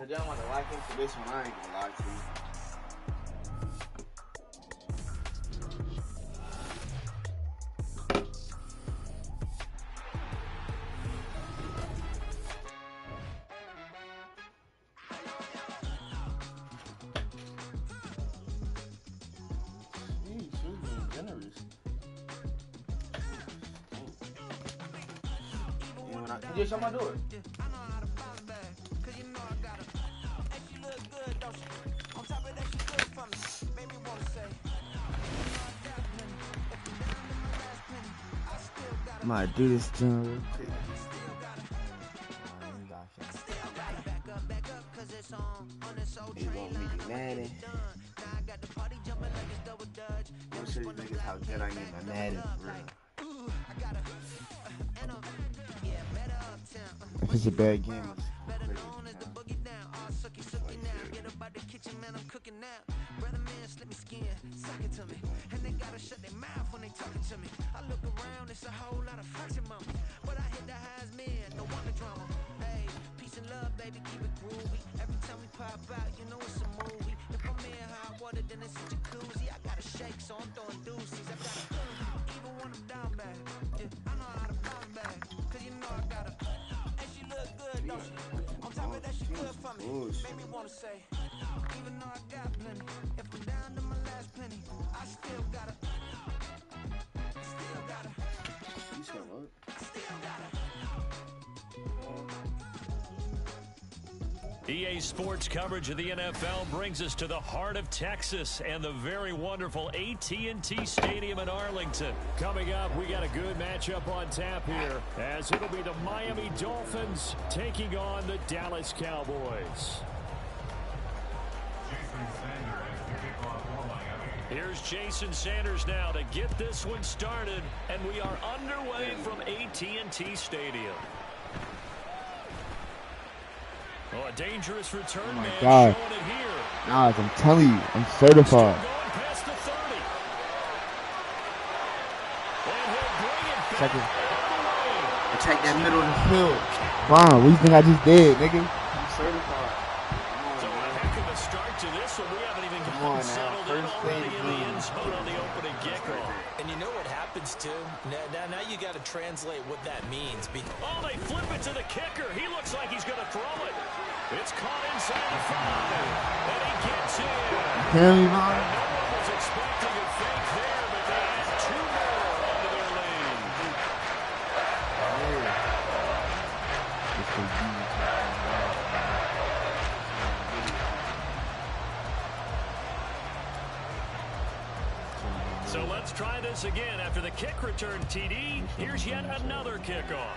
Cause y'all want to lock into this one, I ain't gonna lie to you. You just shut my door. I might do this thing real quick. They want me to Madden. I'm gonna show you niggas how good I am at Madden for real. If it's a bad game, On top of that, she good for me. Made me wanna say, even though I got plenty, if I'm down to my last penny, I still gotta. You said what? EA Sports coverage of the NFL brings us to the heart of Texas and the very wonderful AT&T Stadium in Arlington. Coming up, we got a good matchup on tap here, as it'll be the Miami Dolphins taking on the Dallas Cowboys. Here's Jason Sanders now to get this one started, and we are underway from AT&T Stadium. Oh, a dangerous return, man. God. Showing it here. Nah, I'm telling you, I'm certified. Going past the 30. And he'll bring it back Check it. all Take that middle of the field. Vaughn, what do you think I just did, nigga? I'm certified. So a heck of a start to this one. We haven't even gotten settled in already in the end zone on the opening kickoff. And you know what happens, too? Now you got to translate what that means. Oh, they flip it to the kicker. He looks like he's going to throw it. It's caught inside the 5. And he gets in. Tell me, Vaughn. No one was expecting a fake there, but they add 2 more onto their lead. So let's try this again. After the kick return TD, here's yet another kickoff.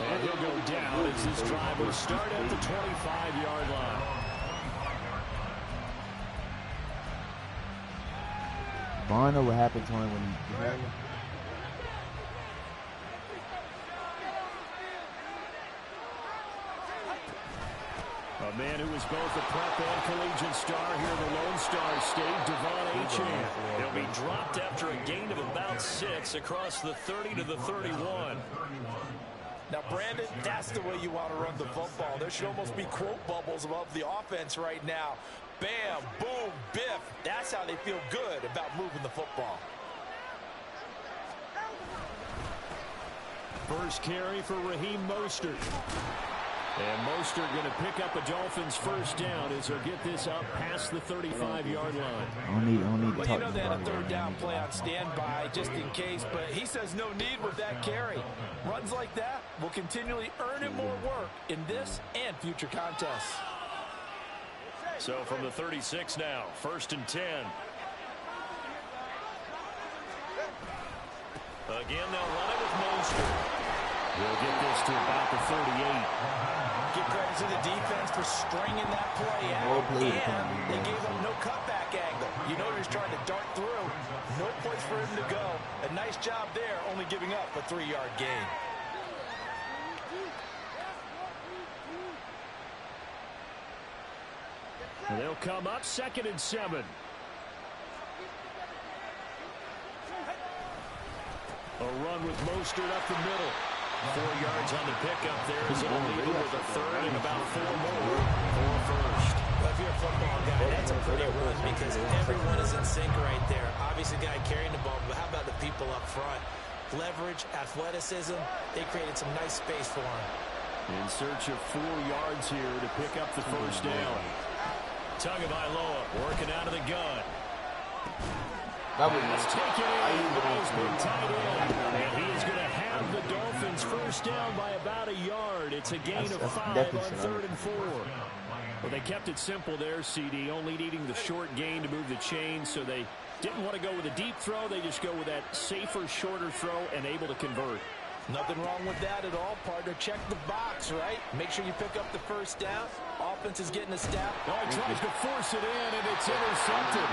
And he'll go down as this drive will start at the 25-yard line. Vaughn know what happened to him when he A man who was both a prep and collegiate star here in the Lone Star State, Devon Achane. He'll be dropped after a gain of about 6 across the 30 to the 31. Now, Brandon, that's the way you want to run the football. There should almost be quote bubbles above the offense right now. Bam, boom, biff. That's how they feel good about moving the football. First carry for Raheem Mostert. And Mostert going to pick up a Dolphins first down as he'll get this up past the 35-yard line. I don't need Well, to you talk know they had a about third it. down play on standby just in case, but he says no need with that carry. Runs like that will continually earn him more work in this and future contests. So from the 36 now, 1st and 10. Again, they'll run it with Mostert. We'll get this to about the 38. Give credit to the defense for stringing that play out, and they gave up no cutback angle. You know he's trying to dart through. No place for him to go. A nice job there, only giving up a 3-yard gain. They'll come up 2nd and 7. A run with Mostert up the middle. 4 yards on the pickup there as it'll leave him with a third and about 4 more for a first. Well, if you're a football guy, that's a pretty run because everyone is in sync right there. Obviously, the guy carrying the ball, but how about the people up front? Leverage, athleticism, they created some nice space for him. In search of 4 yards here to pick up the first down. Tagovailoa working out of the gun. Let's take it in. Been tight end. And he is going to have the Dolphins first down by about a yard. It's a gain of 5 on 3rd and 4. Well, they kept it simple there, CD, only needing the short gain to move the chain, so they didn't want to go with a deep throw. They just go with that safer, shorter throw and able to convert. Nothing wrong with that at all, partner. Check the box, right? Make sure you pick up the first down. Offense is getting a step. Oh, he tries to force it in, and it's intercepted.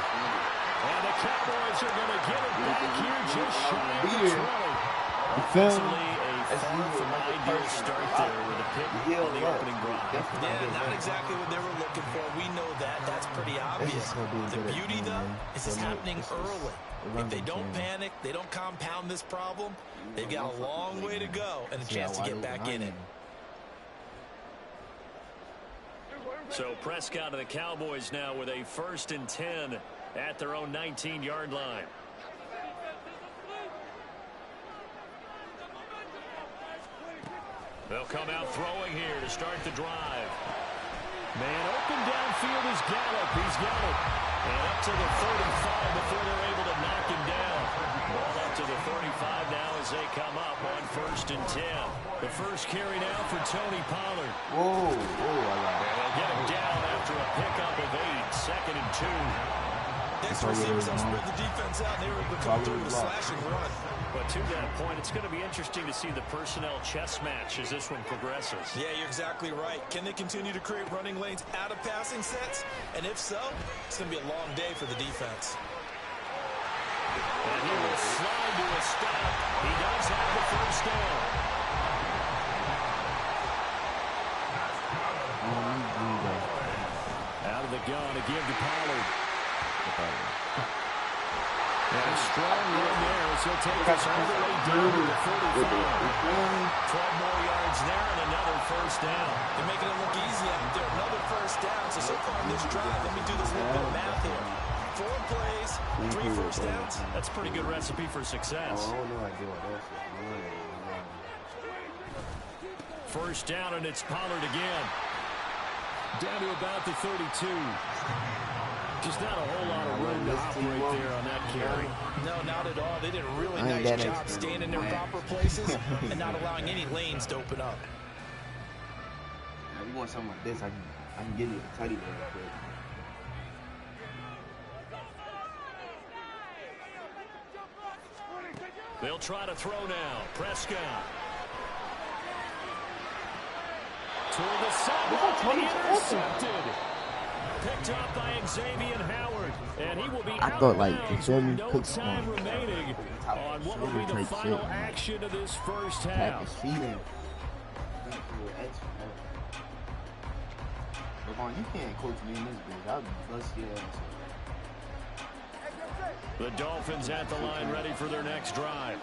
And the Cowboys are going to get it back here just shy of the 20. Offensively, a far from ideal start there with a pick on the opening drive. Yeah, not exactly what they were looking for. We know that. That's pretty obvious. The beauty, though, is it's happening early. If they don't panic, they don't compound this problem, they've got a long way to go and a chance to get back in it. So Prescott and the Cowboys now with a 1st and 10 at their own 19-yard line. They'll come out throwing here to start the drive. Man open downfield is Gallup. He's got it. And up to the 35 before they're able to knock him down. Ball up to the 35 now as they come up on 1st and 10. The first carry now for Tony Pollard. Whoa, I like it. And they'll get him down after a pickup of 8, 2nd and 2. Next receivers have spread the defense out, and they were able to come through with a slashing run. But to that point, it's going to be interesting to see the personnel chess match as this one progresses. Yeah, you're exactly right. Can they continue to create running lanes out of passing sets? And if so, it's going to be a long day for the defense. And he will slide to a stop. He does have the first down. Out of the gun again to Pollard. And a strong run there as he'll take us all the way down to the 45. 12 more yards there and another first down. They're making it look easy out there. Another first down. So far in this drive, let me do this little bit of math here. 4 plays, 3 first downs. That's a pretty good recipe for success. First down, and it's Pollard again. Down to about the 32. Just not a whole lot of room to operate there on that carry. No, not at all. They did a really nice job staying in their proper places and not allowing any lanes to open up. You want something like this, I can give you a teddy bear real quick. They'll try to throw now. Prescott. Toward the sideline, intercepted. Picked up by Xavier Howard, and he will be out of bounds with no time remaining on what will be the final action of this first half. You can't coach me in this bitch. I'll bust your ass. The Dolphins at the line ready for their next drive.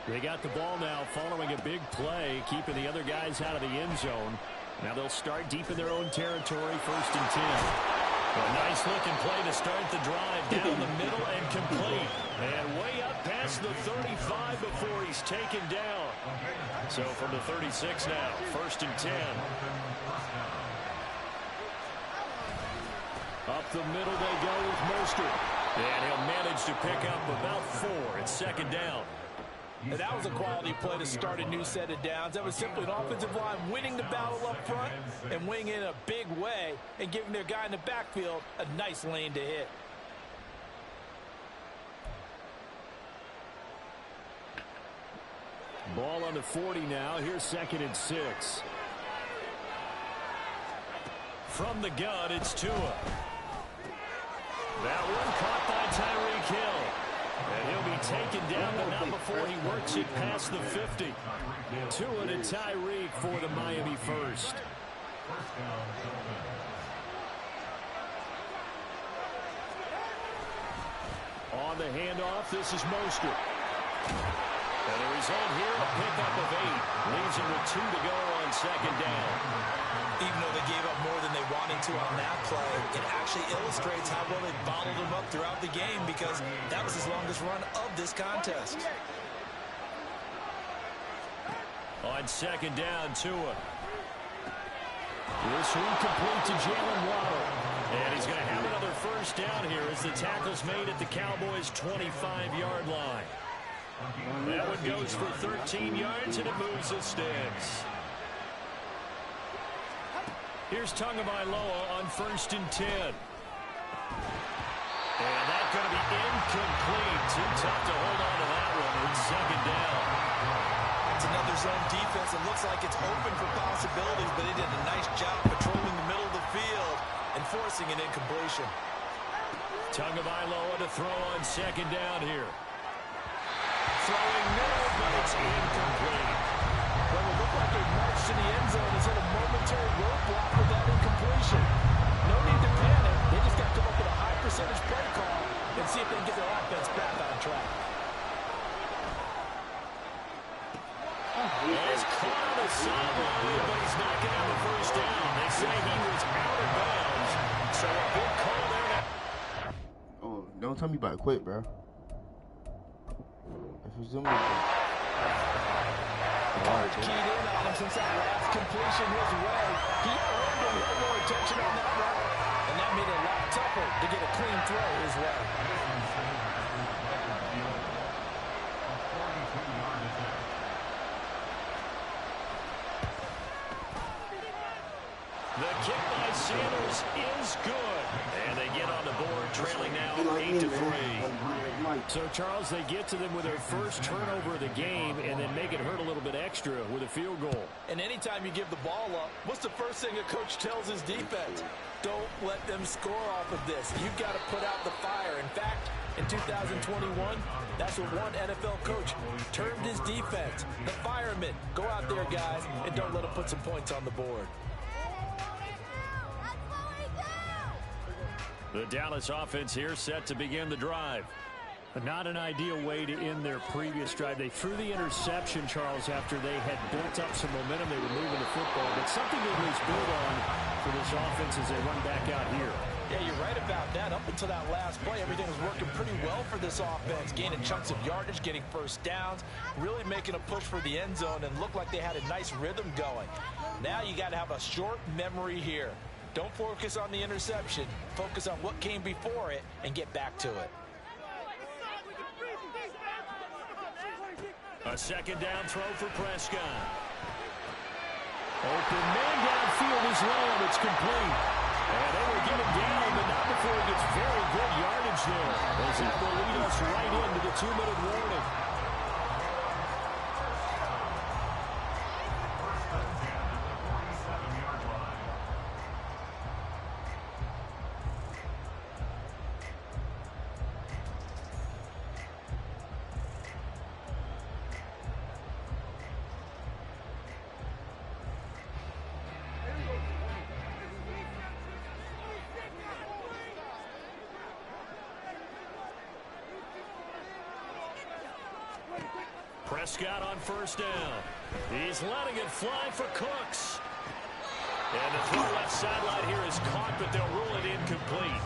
They got the ball now following a big play, keeping the other guys out of the end zone. Now they'll start deep in their own territory, 1st and 10. A nice looking play to start the drive down the middle and complete. And way up past the 35 before he's taken down. So from the 36 now, 1st and 10. Up the middle they go with Mostert. And he'll manage to pick up about 4. It's 2nd down. And that was a quality play to start a new set of downs. That was simply an offensive line winning the battle up front and winning in a big way and giving their guy in the backfield a nice lane to hit. Ball on the 40 now. Here's 2nd and 6. From the gun, it's Tua. That one caught by Tyreek Hill. And he'll be taken down, but not before he works it past the 50. Tua to Tyreek for the Miami first. On the handoff, this is Mostert. And the result here, a pickup of 8. Leaves him with 2 to go on second down. Even though they gave up more than they wanted to on that play, it actually illustrates how well they bottled him up throughout the game because that was his longest run of this contest. On second down, Tua. This one complete to Jalen Waddle. And he's going to have another first down here as the tackle's made at the Cowboys' 25-yard line. That one goes for 13 yards, and it moves the sticks. Here's Tagovailoa on 1st and 10. And that's going to be incomplete. Too tough to hold on to that one. It's second down. It's another zone defense. It looks like it's open for possibilities, but they did a nice job patrolling the middle of the field and forcing an incompletion. Tagovailoa to throw on second down here. Throwing middle, but it's incomplete. Well, it looked like they marched to the end zone and hit a momentary roadblock with that incompletion. No need to panic. They just got to come up with a high percentage play call and see if they can get their offense back on track. He's caught on the sideline, but he's not going to have the first down. They say he was out of bounds. So a big call there now. Oh, don't tell me about to quit, bro. If it's them, Keyed in on him since that last completion his way. He earned a little more attention on that route, and that made it a lot tougher to get a clean throw his way. The kick by Sanders is good. And they get on the board, trailing now 8-3. So, Charles, they get to them with their first turnover of the game and then make it hurt a little bit extra with a field goal. And anytime you give the ball up, what's the first thing a coach tells his defense? Don't let them score off of this. You've got to put out the fire. In fact, in 2021, that's what one NFL coach termed his defense. The firemen. Go out there, guys, and don't let them put some points on the board. The Dallas offense here set to begin the drive. Not an ideal way to end their previous drive. They threw the interception, Charles, after they had built up some momentum. They were moving the football, but something to at least build on for this offense as they run back out here. Yeah, you're right about that. Up until that last play, everything was working pretty well for this offense, gaining chunks of yardage, getting first downs, really making a push for the end zone, and looked like they had a nice rhythm going. Now you got to have a short memory here. Don't focus on the interception. Focus on what came before it and get back to it. A second down throw for Prescott. Open man downfield is Lamb. It's complete. And they will get him down, but not before he gets very good yardage there. As that will lead us right into the 2-minute warning. Prescott on first down. He's letting it fly for Cooks. And the throw left sideline here is caught, but they'll rule it incomplete.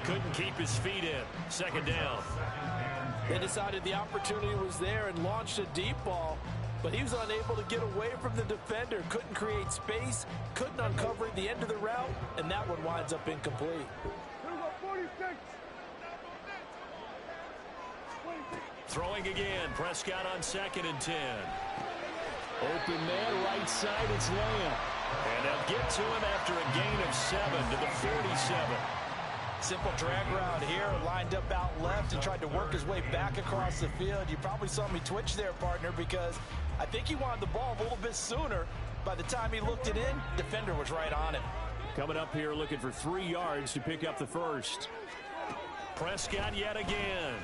Couldn't keep his feet in. Second down. They decided the opportunity was there and launched a deep ball, but he was unable to get away from the defender. Couldn't create space, couldn't uncover the end of the route, and that one winds up incomplete. Throwing again. Prescott on 2nd and 10. Open man, right side, it's Lamb. And they'll get to him after a gain of 7 to the 47. Simple drag route here, lined up out left and tried to work his way back across the field. You probably saw me twitch there, partner, because I think he wanted the ball a little bit sooner. By the time he looked it in, defender was right on him. Coming up here looking for 3 yards to pick up the first. Prescott yet again.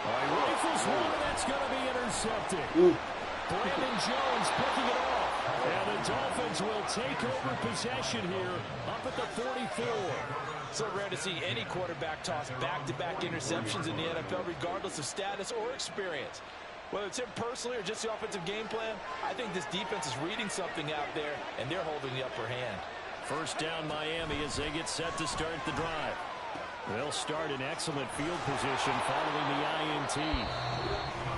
Rifles one, and that's going to be intercepted. Brandon Jones picking it off. And the Dolphins will take over possession here up at the 44. So rare to see any quarterback toss back-to-back interceptions in the NFL, regardless of status or experience. Whether it's him personally or just the offensive game plan, I think this defense is reading something out there, and they're holding the upper hand. First down Miami as they get set to start the drive. They'll start in excellent field position following the INT.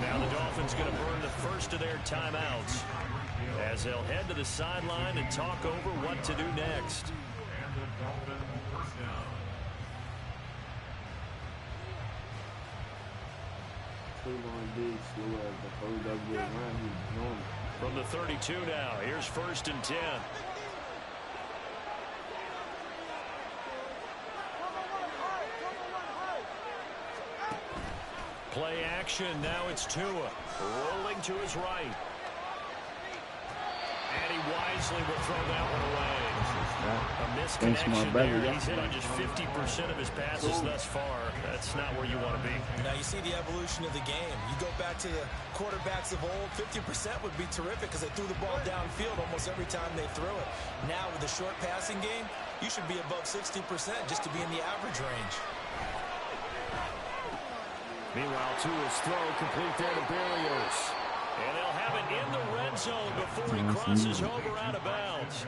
Now the Dolphins going to burn the first of their timeouts as they'll head to the sideline and talk over what to do next. From the 32 now, here's 1st and 10. Play action, now it's Tua, rolling to his right. And he wisely will throw that one away. A misconnection there. He's hit on just 50% of his passes thus far. That's not where you want to be. Now you see the evolution of the game. You go back to the quarterbacks of old, 50% would be terrific because they threw the ball downfield almost every time they threw it. Now with the short passing game, you should be above 60% just to be in the average range. Meanwhile, Tua's throw complete there to Berrios. And they'll have it in the red zone before he crosses over out of bounds.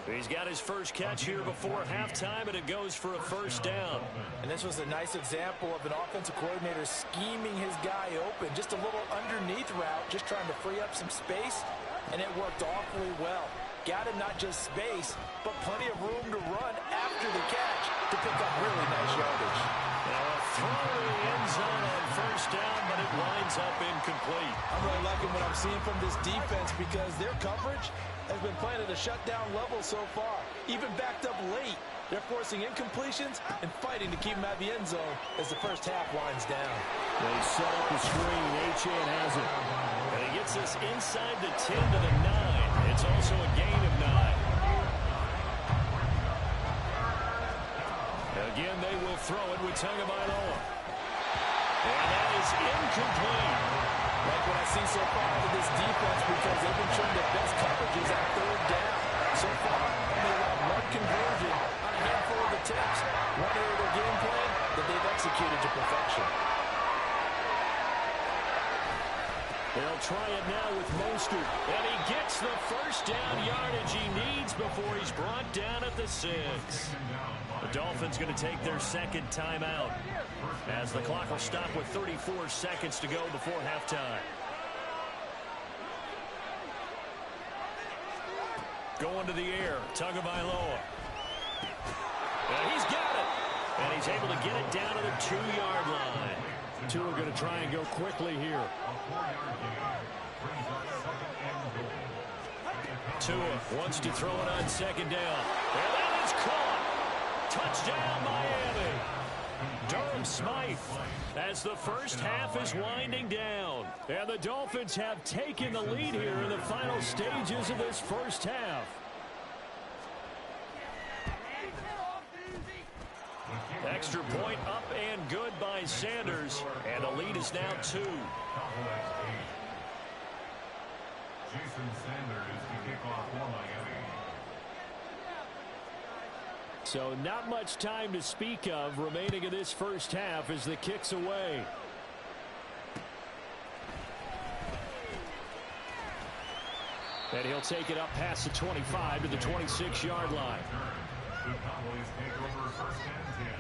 He's got his first catch here before halftime, and it goes for a first down. And this was a nice example of an offensive coordinator scheming his guy open. Just a little underneath route, just trying to free up some space, and it worked awfully well. Got him not just space, but plenty of room to run after the catch to pick up really nice yardage. Now a throw in the end zone on first down, but it winds up incomplete. I'm really liking what I'm seeing from this defense because their coverage has been playing at a shutdown level so far. Even backed up late, they're forcing incompletions and fighting to keep them out of the end zone as the first half winds down. They set up the screen. Achane has it. And he gets this inside the 10 to the 9. It's also a gain of 9. Again, they will throw it with Tagovailoa. And that is incomplete. Like what I see so far out of this defense because they've been showing their best coverages on 3rd down. So far, they allowed 1 conversion on a handful of attempts. One area of their game plan that they've executed to perfection. They'll try it now with Mostert. And he gets the first down yardage he needs before he's brought down at the 6. The Dolphins going to take their second timeout as the clock will stop with 34 seconds to go before halftime. Going to the air, Tagovailoa. And he's got it. And he's able to get it down to the 2-yard line. Tua going to try and go quickly here. Tua wants to throw it on 2nd down. And that is caught. Touchdown, Miami. Durham Smythe as the first half is winding down. And the Dolphins have taken the lead here in the final stages of this first half. Extra point up and good by Sanders. And the lead is now 2. Jason Sanders to kick off for Miami. So not much time to speak of remaining in this first half as the kick's away. And he'll take it up past the 25 to the 26-yard line. The Cowboys take over 1st and 10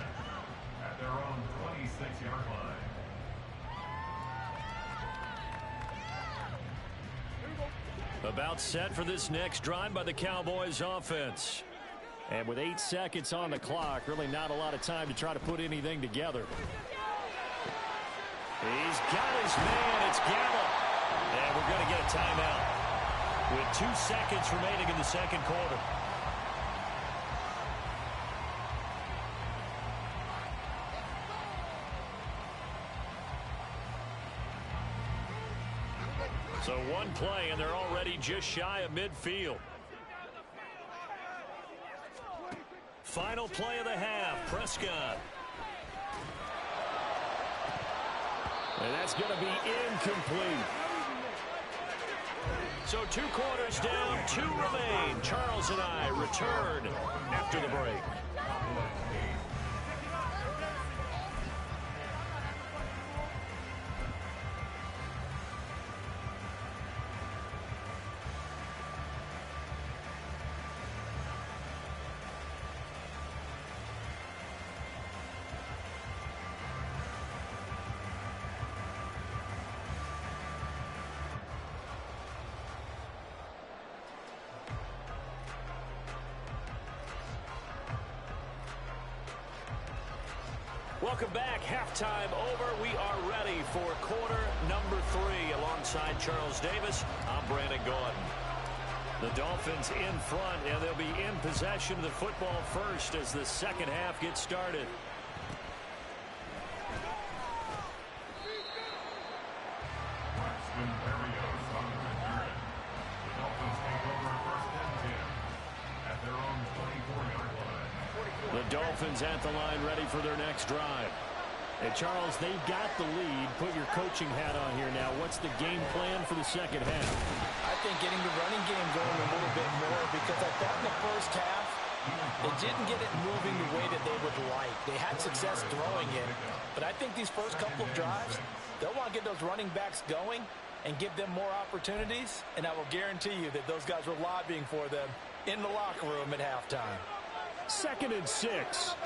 at their own 26-yard line. About set for this next drive by the Cowboys offense. And with 8 seconds on the clock, really not a lot of time to try to put anything together. He's got his man. It's Gallup. And we're going to get a timeout with 2 seconds remaining in the second quarter. So 1 play, and they're already just shy of midfield. Final play of the half, Prescott. And that's going to be incomplete. So 2 quarters down, 2 remain. Charles and I return after the break. Welcome back. Halftime over. We are ready for quarter number 3. Alongside Charles Davis, I'm Brandon Gordon. The Dolphins in front, and they'll be in possession of the football first as the second half gets started. The Dolphins at the line, ready for their next drive. Hey, Charles, they've got the lead. Put your coaching hat on here now. What's the game plan for the second half? I think getting the running game going a little bit more, because I thought in the first half they didn't get it moving the way that they would like. They had success throwing it, but I think these first couple of drives, they'll want to get those running backs going and give them more opportunities, and I will guarantee you that those guys were lobbying for them in the locker room at halftime. 2nd and 6.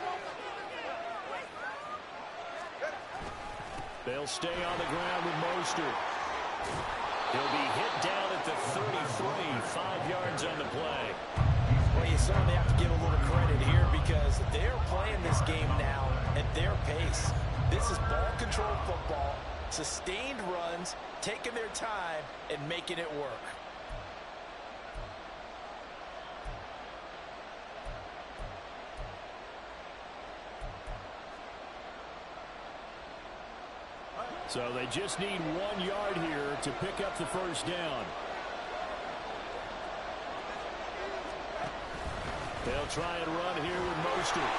They'll stay on the ground with Mostert. He'll be hit down at the 33, 5 yards on the play. Well, you certainly have to give a little credit here, because they're playing this game now at their pace. This is ball control football, sustained runs, taking their time and making it work. So they just need 1 yard here to pick up the first down. They'll try and run here with Mostert.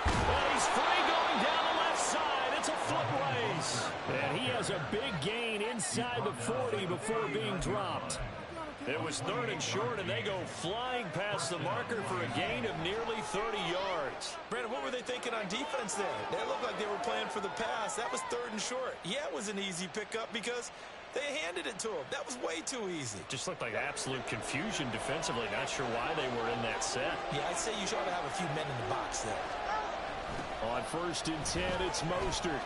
And he's free going down the left side. It's a foot race. And he has a big gain inside the 40 before being dropped. It was 3rd and short, and they go flying past the marker for a gain of nearly 30 yards. Brandon, what were they thinking on defense there? They looked like they were playing for the pass. That was 3rd and short. Yeah, it was an easy pickup because they handed it to him. That was way too easy. Just looked like absolute confusion defensively. Not sure why they were in that set. Yeah, I'd say you should have a few men in the box there. On 1st and 10, it's Mostert.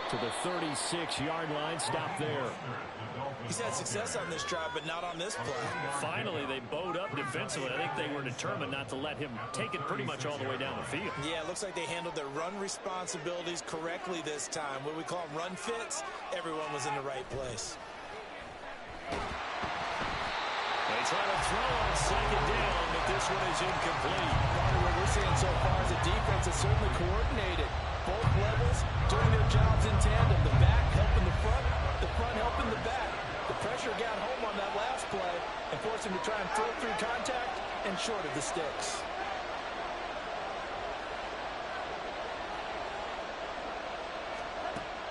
To the 36-yard line, stop there. He's had success on this drive, but not on this play. Finally, they bowed up defensively. I think they were determined not to let him take it pretty much all the way down the field. Yeah, it looks like they handled their run responsibilities correctly this time. What we call them run fits, everyone was in the right place. They try to throw on 2nd down, but this one is incomplete. What we're seeing so far is the defense is certainly coordinated. Both levels doing their jobs in tandem. The back helping the front helping the back. The pressure got home on that last play and forced him to try and throw through contact and short of the sticks.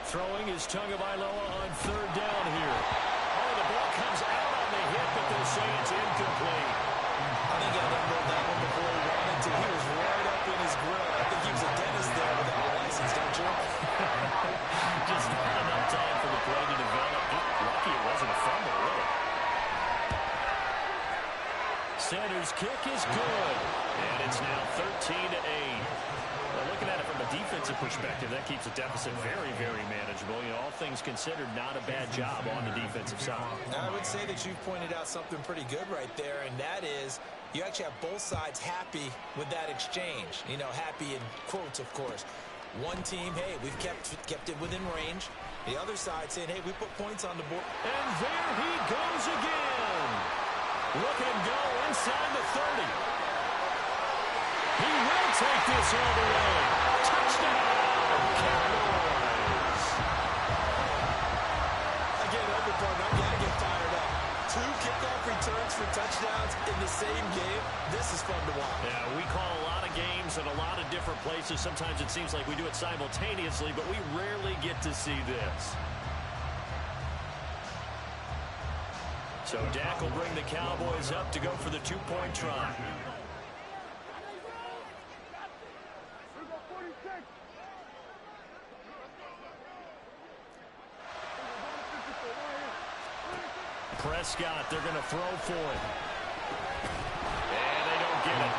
Throwing is Tagovailoa on 3rd down here. Oh, the ball comes out on the hit, but they'll say it's incomplete. I think I remember that one before he wanted to. He was right up in his grill. I think he was a dentist there without a license, don't you? Just not enough time for the play to develop. Lucky it wasn't a fumble, really. Center's kick is good. And it's now 13-8. Well, looking at it from a defensive perspective, that keeps the deficit very, very manageable. You know, all things considered, not a bad job on the defensive side. I would say that you've pointed out something pretty good right there, and that is you actually have both sides happy with that exchange. You know, happy in quotes, of course. One team, hey, we've kept it within range. The other side saying, hey, we put points on the board. And there he goes again. Look at him go inside the 30. He will take this all the way. Touchdown, Cowboys. Again, every partner, I'm going to get fired up. 2 kickoff returns for touchdowns in the same game. This is fun to watch. Yeah, we call a lot of games in a lot of different places. Sometimes it seems like we do it simultaneously, but we rarely get to see this. So Dak will bring the Cowboys up to go for the two-point try. Prescott, they're going to throw for it. And they don't get it.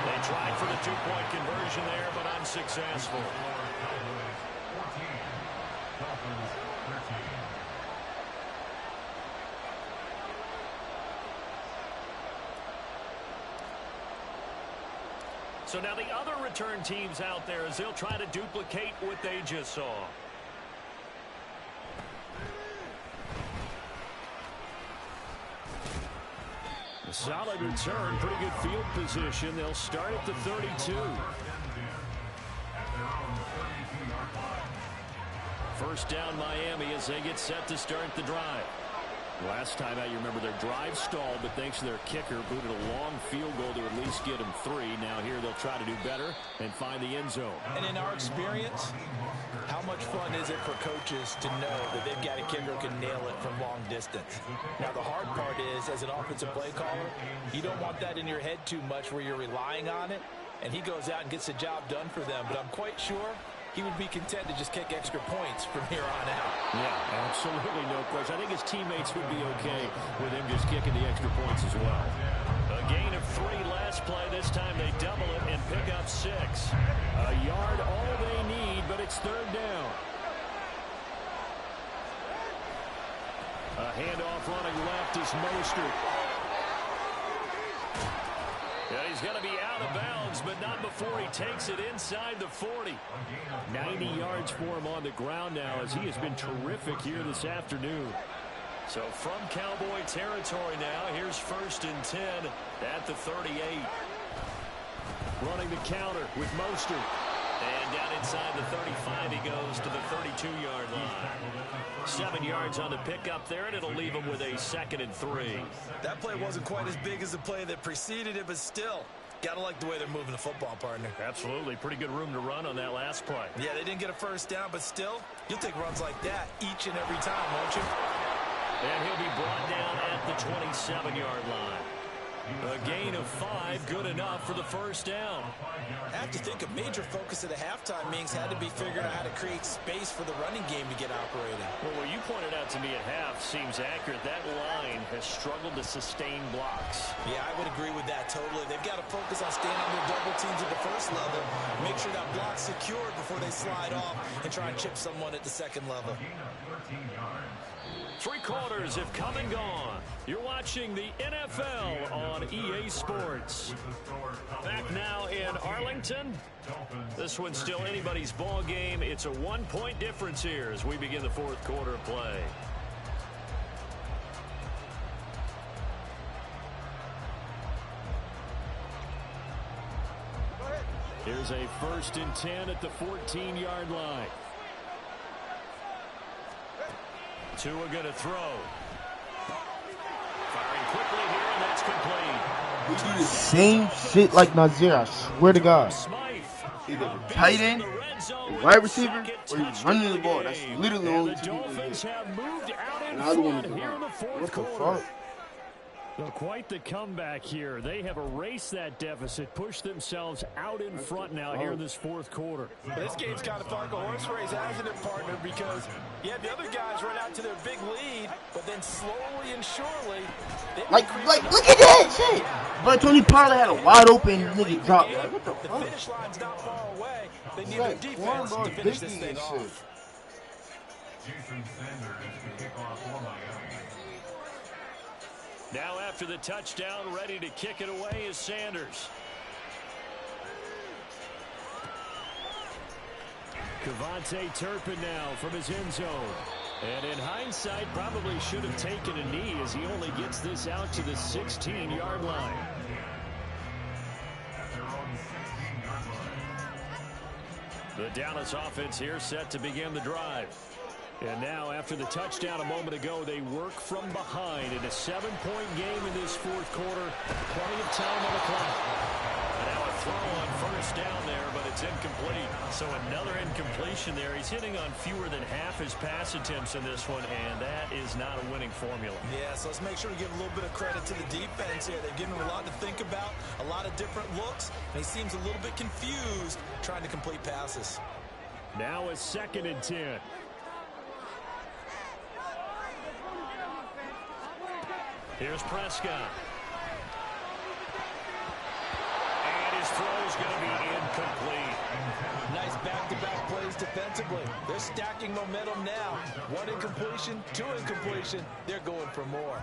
They tried for the two-point conversion there, but unsuccessful. So now the other return teams out there as they'll try to duplicate what they just saw. A solid return, pretty good field position. They'll start at the 32. First down Miami as they get set to start the drive. Last time out, you remember their drive stalled, but thanks to their kicker, booted a long field goal to at least get them 3. Now here they'll try to do better and find the end zone. And in our experience, how much fun is it for coaches to know that they've got a kicker who can nail it from long distance? Now the hard part is, as an offensive play caller, you don't want that in your head too much where you're relying on it, and he goes out and gets the job done for them. But I'm quite sure he would be content to just kick extra points from here on out. Yeah, absolutely no question. I think his teammates would be okay with him just kicking the extra points as well. A gain of 3 last play. This time they double it and pick up 6. A yard all they need, but it's third down. A handoff running left is Mostert. Yeah, he's going to be out of bounds, but not before he takes it inside the 40. 90 yards for him on the ground now as he has been terrific here this afternoon. So from Cowboy territory now, here's 1st and 10 at the 38. Running the counter with Mostert. And down inside the 35, he goes to the 32-yard line. 7 yards on the pickup there, and it'll leave him with a 2nd and 3. That play wasn't quite as big as the play that preceded it, but still, gotta like the way they're moving the football, partner. Absolutely. Pretty good room to run on that last play. Yeah, they didn't get a first down, but still, you'll take runs like that each and every time, won't you? And he'll be brought down at the 27-yard line. A gain of 5, good enough for the first down. I have to think a major focus of the halftime meetings had to be figuring out how to create space for the running game to get operating. Well, what you pointed out to me at half seems accurate. That line has struggled to sustain blocks. Yeah, I would agree with that totally. They've got to focus on staying on their double teams at the first level, make sure that block's secured before they slide off and try and chip someone at the second level. 3 quarters have come and gone. You're watching the NFL on EA Sports. Back now in Arlington. This one's still anybody's ball game. It's a 1-point difference here as we begin the 4th quarter of play. Here's a 1st and 10 at the 14-yard line. Tua going to throw. Firing quickly here, and that's complete. We do the same shit like Nazir, I swear to God. Either tight end, wide receiver, or he's running the ball. That's literally the only 2 people here. And the other one is the line. What the fuck? Well, quite the comeback here. They have erased that deficit, pushed themselves out in front now here in this 4th quarter. This game's kind of felt like a horse race, hasn't it, partner? Because, yeah, the other guys run out to their big lead, but then slowly and surely... Like, look at that shit! But Tony Pollard had a wide open nigga drop. Like, what the fuck? The finish line's not far away. They need their defense to finish this thing off. Jason Sanders to kick off for Miami. Now after the touchdown, ready to kick it away is Sanders. Cavante Turpin now from his end zone. And in hindsight, probably should have taken a knee as he only gets this out to the 16-yard line. The Dallas offense here set to begin the drive. And now, after the touchdown a moment ago, they work from behind in a 7-point game in this 4th quarter. Plenty of time on the clock. And now a throw on first down there, but it's incomplete. So another incompletion there. He's hitting on fewer than half his pass attempts in this one, and that is not a winning formula. Yeah, so let's make sure we give a little bit of credit to the defense here. They've given him a lot to think about, a lot of different looks, and he seems a little bit confused trying to complete passes. Now a 2nd and 10. Here's Prescott. And his throw's going to be incomplete. Nice back-to-back plays defensively. They're stacking momentum now. 1 incompletion, 2 incompletion. They're going for more.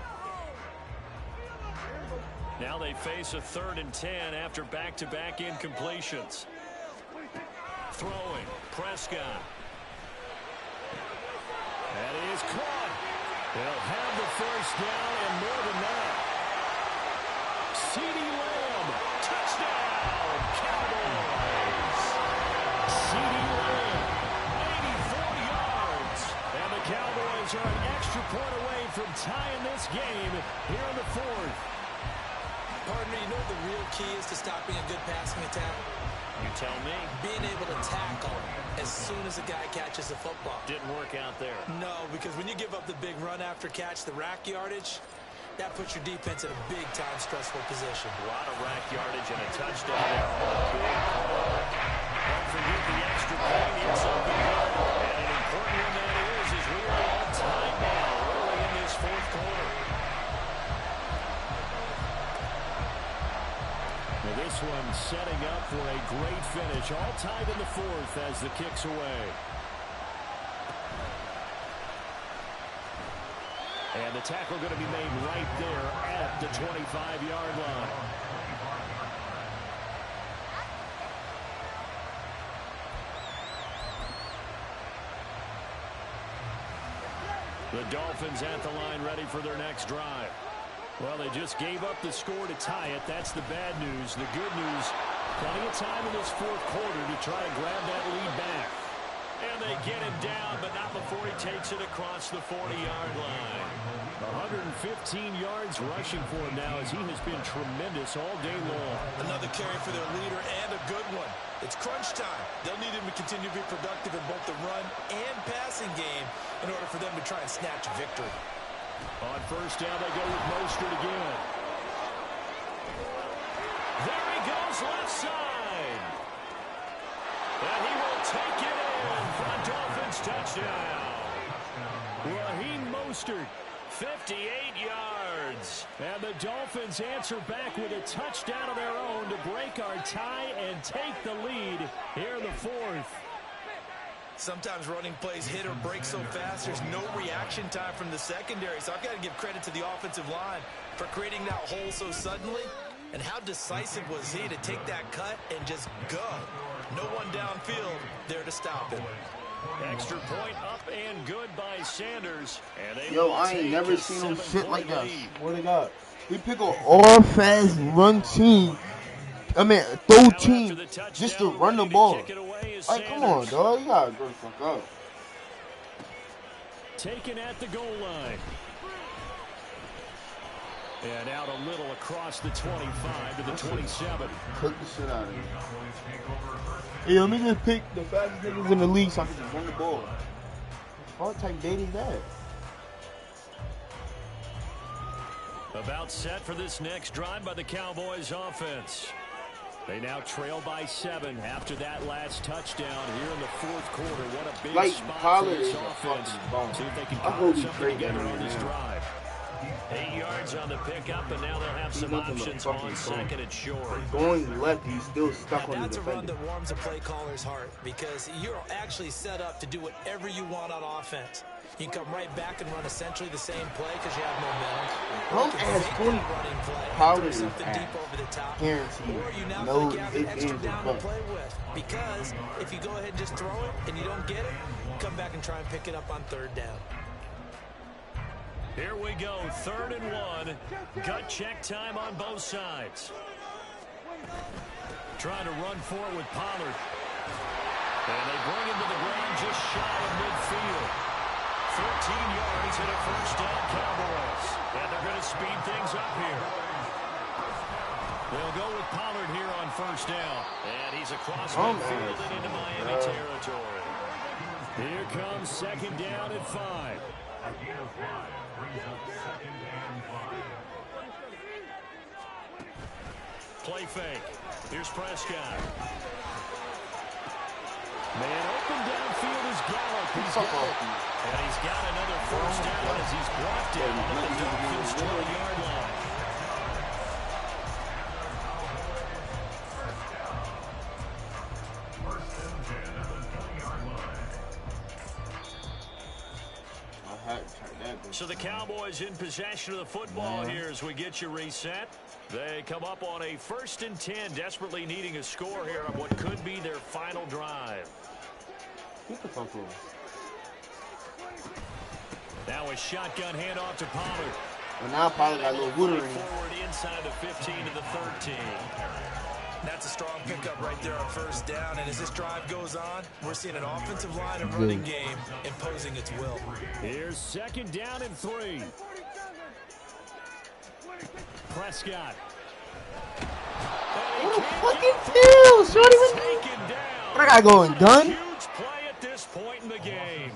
Now they face a 3rd and 10 after back-to-back incompletions. Throwing, Prescott. That is caught. They'll have the first down and more than that. CeeDee Lamb, touchdown, Cowboys. CeeDee Lamb, 84 yards. And the Cowboys are an extra point away from tying this game here in the 4th. Partner, you know what the real key is to stopping a good passing attack? You tell me. Being able to tackle as soon as a guy catches the football. Didn't work out there. No, because when you give up the big run after catch, the rack yardage, that puts your defense in a big-time stressful position. A lot of rack yardage and a touchdown there. Don't forget the extra point. It's open good. And an important one that is we are all tied now early in this 4th quarter. Now this one setting up for a great finish. All tied in the 4th as the kick's away. And the tackle going to be made right there at the 25-yard line. The Dolphins at the line ready for their next drive. Well, they just gave up the score to tie it. That's the bad news. The good news, plenty of time in this 4th quarter to try to grab that lead back. And they get him down, but not before he takes it across the 40-yard line. 115 yards rushing for him now as he has been tremendous all day long. Another carry for their leader and a good one. It's crunch time. They'll need him to continue to be productive in both the run and passing game in order for them to try and snatch a victory. On first down, they go with Mostert again. There he goes left side. And he will take it in for a Dolphins touchdown. Raheem Mostert, 58 yards. And the Dolphins answer back with a touchdown of their own to break our tie and take the lead here in the 4th. Sometimes running plays hit or break so fast, there's no reaction time from the secondary. So I've got to give credit to the offensive line for creating that hole so suddenly. And how decisive was he to take that cut and just go? No one downfield there to stop him. Extra point up and good by Sanders. And they Yo, I ain't never seen him shit like that. Swear to God. We pick an all-fast run team. Throw team just to run the ball. Like, come on, dog. You gotta go the fuck up. Taken at the goal line. And out a little across the 25 to the 27. Cook the shit out of him. Hey, let me just pick the fastest niggas in the league so I can just run the ball. What type date is that? About set for this next drive by the Cowboys offense. They now trail by 7 after that last touchdown here in the 4th quarter. What a big spot for this offense. See if they can put something together on this drive. 8 yards on the pickup, and now they'll have some options on 2nd and short. Going left, he's still stuck on the That's a run defender. that warms a play caller's heart because you're actually set up to do whatever you want on offense. You can come right back and run essentially the same play because you have momentum. Punk ass 20 running play, power throw is something ass. deep over the top. Guaranteed. Or you now No, think you have an it extra is down a to play with. Because if you go ahead and just throw it and you don't get it, come back and try and pick it up on 3rd down. Here we go, 3rd and 1. Gut check time on both sides. Trying to run forward with Pollard. And they bring him to the ground just shy of midfield. 13 yards and a first down, Cowboys. And they're going to speed things up here. They'll go with Pollard here on first down. And he's across midfield and into Miami territory. Here comes second down at 5. Play fake. Here's Prescott. Man open downfield is Gallup. And he's got another first down as he's brought down at the Dolphins' 20-yard line. So the Cowboys in possession of the football here as we get you reset. They come up on a 1st and 10, desperately needing a score here on what could be their final drive. What the fuck was? Now a shotgun handoff to Pollard. Well, now Pollard got a little wooder in him. Forward inside the 15 to the 13. That's a strong pickup right there on first down. And as this drive goes on, we're seeing an offensive line and running game imposing its will. Here's second down and 3. Prescott. What a fucking field, shorty. What I got going, done? Huge play at this point in the game.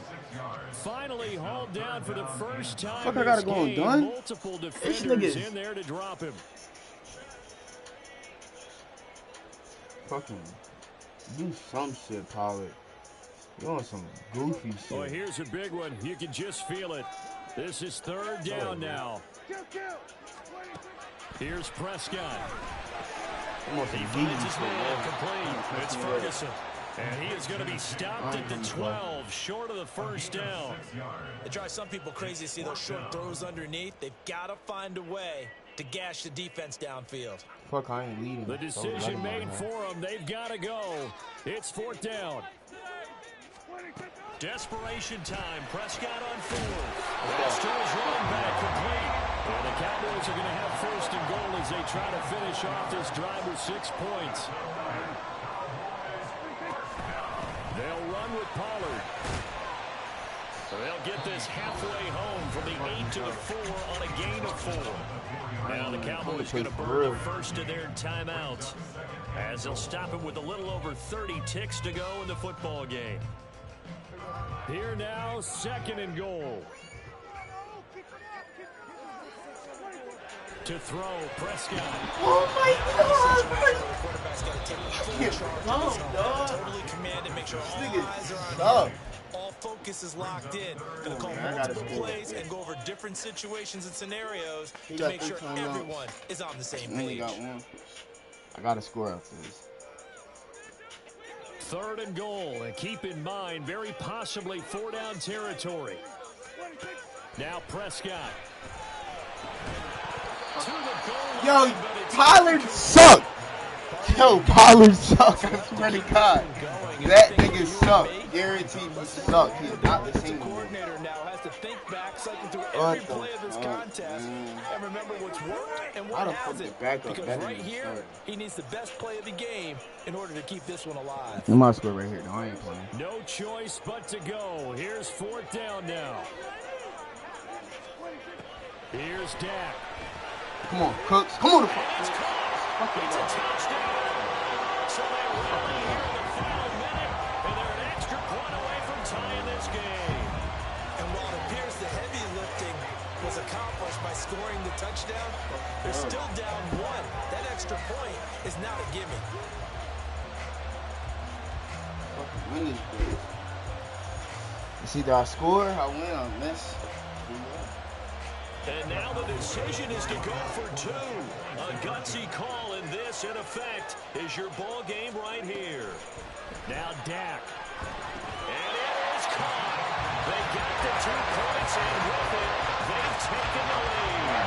Finally hauled down for the first time. Fuck, I gotta go and done. Multiple defenders in there to drop him. Fucking do some shit, Pollard. You on some goofy shit. Boy, here's a big one. You can just feel it. This is third down now. Here's Prescott. He finds his man complete. It's Ferguson. And he is going to be stopped at the 12, short of the first down. It drives some people crazy to see those short throws underneath. They've got to find a way to gash the defense downfield. Fuck, I ain't leading. The decision made for them. They've got to go. It's 4th down. Desperation time. Prescott on 4. That's to his running back complete. And the Cowboys are going to have 1st and goal as they try to finish off this drive with 6 points. They'll run with Pollard. So they'll get this halfway home from the 8 to the 4 on a gain of 4. Now the Cowboys going to burn the first of their timeouts as they'll stop it with a little over 30 ticks to go in the football game. Here now, 2nd and goal. To throw, Prescott. Oh my God! The quarterback's got to take full charge of his own. Totally commanded, make sure all eyes are on him. All focus is locked in. Going to call multiple plays and go over different situations and scenarios to make sure everyone is on the same page. I got to score after this. 3rd and goal, and keep in mind, very possibly 4-down territory. Now Prescott. Yo, Pollard suck. Yo, Pollard suck. I swear to God. That nigga suck. Guaranteed he suck. He's not the same Coordinator now has to think back, cycle through every play of this contest, and remember what's worked and what hasn't. Because right here, he needs the best play of the game in order to keep this one alive. You might score right here, though. I ain't playing. No choice but to go. Here's 4th down now. Here's Dak. Come on, Cooks. Come on. It's a touchdown. So they rally here in the final minute, and they're an extra point away from tying this game. And while it appears the heavy lifting was accomplished by scoring the touchdown, they're still down 1. That extra point is not a gimme. It's either I score, I win, I miss. And now the decision is to go for 2. A gutsy call, and this, in effect, is your ball game right here. Now Dak. And it is caught. They got the 2 points, and with it, they've taken the lead.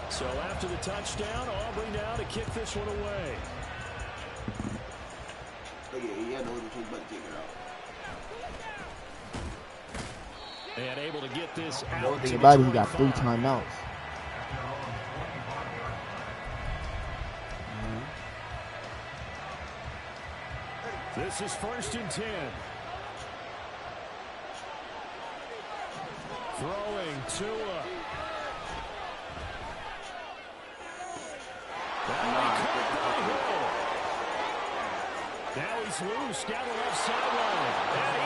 So after the touchdown, Aubrey now to kick this one away. And able to get this out. Don't think about it, he got 3 timeouts. This is 1st and 10. Throwing Tua. Now he's loose down the left sideline.